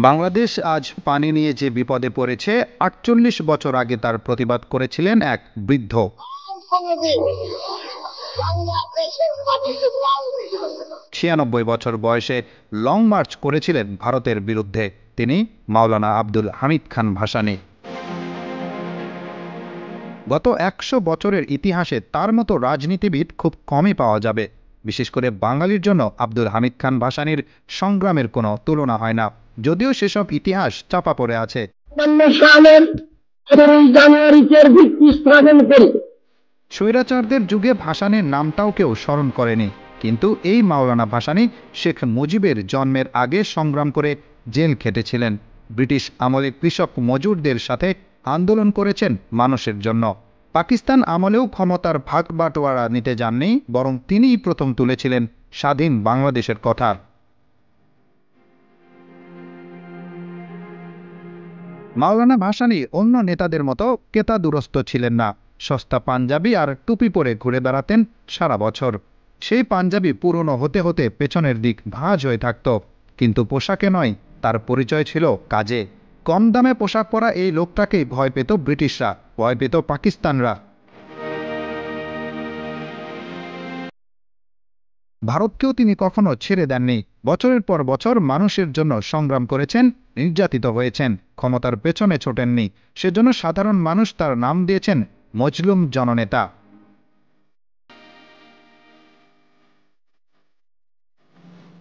বাংলাদেশ আজ পানি নিয়ে যে বিপদে পড়েছে ৪৮ বছর আগে তার প্রতিবাদ করেছিলেন এক বৃদ্ধ। ৯৬ বছর বয়সে লং মার্চ করেছিলেন ভারতের বিরুদ্ধে তিনি মাওলানা আব্দুল হামিদ খান ভাসানী। গত ১০০ বছরের ইতিহাসে তার মতো রাজনীতিবিদ খুব কমই পাওয়া যাবে। বিশেষ করে বাঙালির জন্য আব্দুল হামিদ খান ভাসানীর সংগ্রামের কোনো তুলনা হয় না, যদিও সেসব ইতিহাস চাপা পড়ে আছে। স্বৈরাচারদের যুগে ভাসানীর নামটাও কেউ স্মরণ করেনি, কিন্তু এই মাওলানা ভাসানী শেখ মুজিবের জন্মের আগে সংগ্রাম করে জেল খেটেছিলেন। ব্রিটিশ আমলে কৃষক মজুরদের সাথে আন্দোলন করেছেন মানুষের জন্য। পাকিস্তান আমলেও ক্ষমতার ভাগ বাটোয়ারা নিতে যাননি, বরং তিনিই প্রথম তুলেছিলেন স্বাধীন বাংলাদেশের কথা। মাওলানা ভাসানী অন্য নেতাদের মতো কেতাদুরস্ত ছিলেন না। সস্তা পাঞ্জাবি আর টুপি পরে ঘুরে বেড়াতেন সারা বছর। সেই পাঞ্জাবি পুরনো হতে হতে পেছনের দিক ভাঁজ হয়ে থাকত, কিন্তু পোশাকে নয়, তার পরিচয় ছিল কাজে। কম দামে পোশাক পরা এই লোকটাকেই ভয় পেত ব্রিটিশরা, ভয় পেত পাকিস্তানরা। ভারতকেও তিনি কখনো ছেড়ে দেননি। বছরের পর বছর মানুষের জন্য সংগ্রাম করেছেন, নির্যাতিত হয়েছেন, ক্ষমতার পেছনে ছোটেননি। সেজন্য সাধারণ মানুষ তার নাম দিয়েছেন মজলুম জননেতা।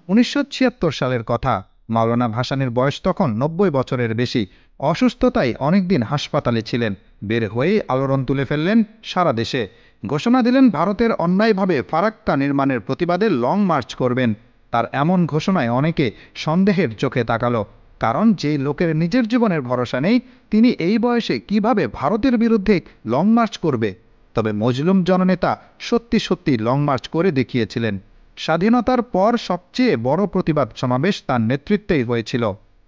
১৯৭৬ সালের কথা। মাওলানা ভাসানীর বয়স তখন ৯০ বছরের বেশি। অসুস্থতায় অনেকদিন হাসপাতালে ছিলেন। বের হয়েই আলোড়ন তুলে ফেললেন সারা দেশে। ঘোষণা দিলেন ভারতের অন্যায়ভাবে ফারাক্কা নির্মাণের প্রতিবাদে লং মার্চ করবেন। তার এমন ঘোষণায় অনেকে সন্দেহের চোখে তাকালো, কারণ যে লোকের নিজের জীবনের ভরসা নেই, তিনি এই বয়সে কিভাবে ভারতের বিরুদ্ধে লং মার্চ করবে? তবে মজলুম জননেতা সত্যি সত্যি লং মার্চ করে দেখিয়েছিলেন। স্বাধীনতার পর সবচেয়ে বড় প্রতিবাদ সমাবেশ তার নেতৃত্বেই হয়েছিল।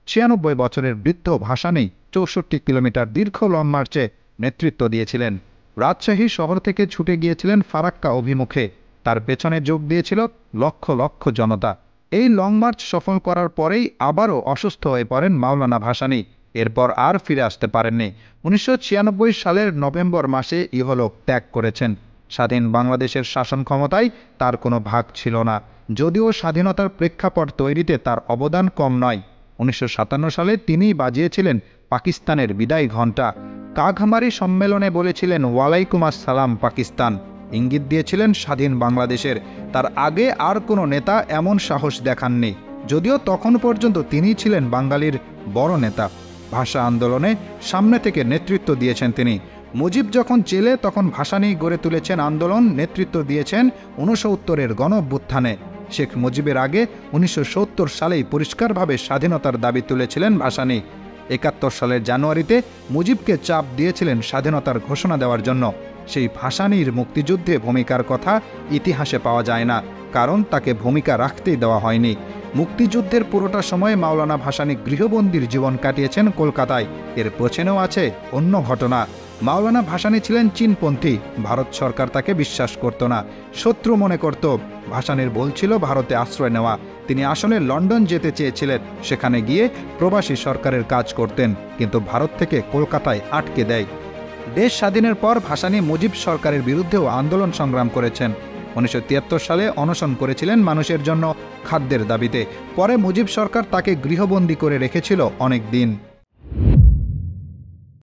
৯৬ বছরের বৃদ্ধ ভাসানী ৬৪ কিলোমিটার দীর্ঘ লং মার্চে নেতৃত্ব দিয়েছিলেন। রাজশাহী শহর থেকে ছুটে গিয়েছিলেন ফারাক্কা অভিমুখে। তার পেছনে যোগ দিয়েছিল লক্ষ লক্ষ জনতা। এই লং মার্চ সফল করার পরেই আবারও অসুস্থ হয়ে পড়েন মাওলানা ভাসানী। এরপর আর ফিরে আসতে পারেননি। ১৯৯৬ সালের নভেম্বর মাসে ইহলোক ত্যাগ করেছেন। স্বাধীন বাংলাদেশের শাসন ক্ষমতায় তার কোনো ভাগ ছিল না, যদিও স্বাধীনতার প্রেক্ষাপট তৈরিতে তার অবদান কম নয়। ১৯৫৭ সালে তিনিই বাজিয়েছিলেন পাকিস্তানের বিদায় ঘণ্টা। কাঘমারি সম্মেলনে বলেছিলেন ওয়ালাইকুম আসসালাম পাকিস্তান, ইঙ্গিত দিয়েছিলেন স্বাধীন বাংলাদেশের। তার আগে আর কোনো নেতা এমন সাহস দেখাননি, যদিও তখন পর্যন্ত তিনিই ছিলেন বাঙালির বড় নেতা। ভাষা আন্দোলনে সামনে থেকে নেতৃত্ব দিয়েছেন তিনি। মুজিব যখন জেলে, তখন ভাসানী গড়ে তুলেছেন আন্দোলন, নেতৃত্ব দিয়েছেন ৬৯-এর গণঅভ্যুত্থানে। শেখ মুজিবের আগে ১৯৭০ সালেই পরিষ্কারভাবে স্বাধীনতার দাবি তুলেছিলেন ভাসানী। ৭১ সালের জানুয়ারিতে মুজিবকে চাপ দিয়েছিলেন স্বাধীনতার ঘোষণা দেওয়ার জন্য। সেই ভাসানীর মুক্তিযুদ্ধে ভূমিকার কথা ইতিহাসে পাওয়া যায় না, কারণ তাকে ভূমিকা রাখতেই দেওয়া হয়নি। মুক্তিযুদ্ধের পুরোটা সময় মাওলানা ভাসানী গৃহবন্দীর জীবন কাটিয়েছেন কলকাতায়। এর পেছনেও আছে অন্য ঘটনা। মাওলানা ভাসানী ছিলেন চীনপন্থী। ভারত সরকার তাকে বিশ্বাস করত না, শত্রু মনে করত। ভাসানীর ভুল ছিল ভারতে আশ্রয় নেওয়া। তিনি আসলে লন্ডন যেতে চেয়েছিলেন, সেখানে গিয়ে প্রবাসী সরকারের কাজ করতেন, কিন্তু ভারত থেকে কলকাতায় আটকে দেয়। দেশ স্বাধীনের পর ভাসানী মুজিব সরকারের বিরুদ্ধেও আন্দোলন সংগ্রাম করেছেন। ১৯৭৩ সালে অনশন করেছিলেন মানুষের জন্য খাদ্যের দাবিতে। পরে মুজিব সরকার তাকে গৃহবন্দী করে রেখেছিল অনেক দিন।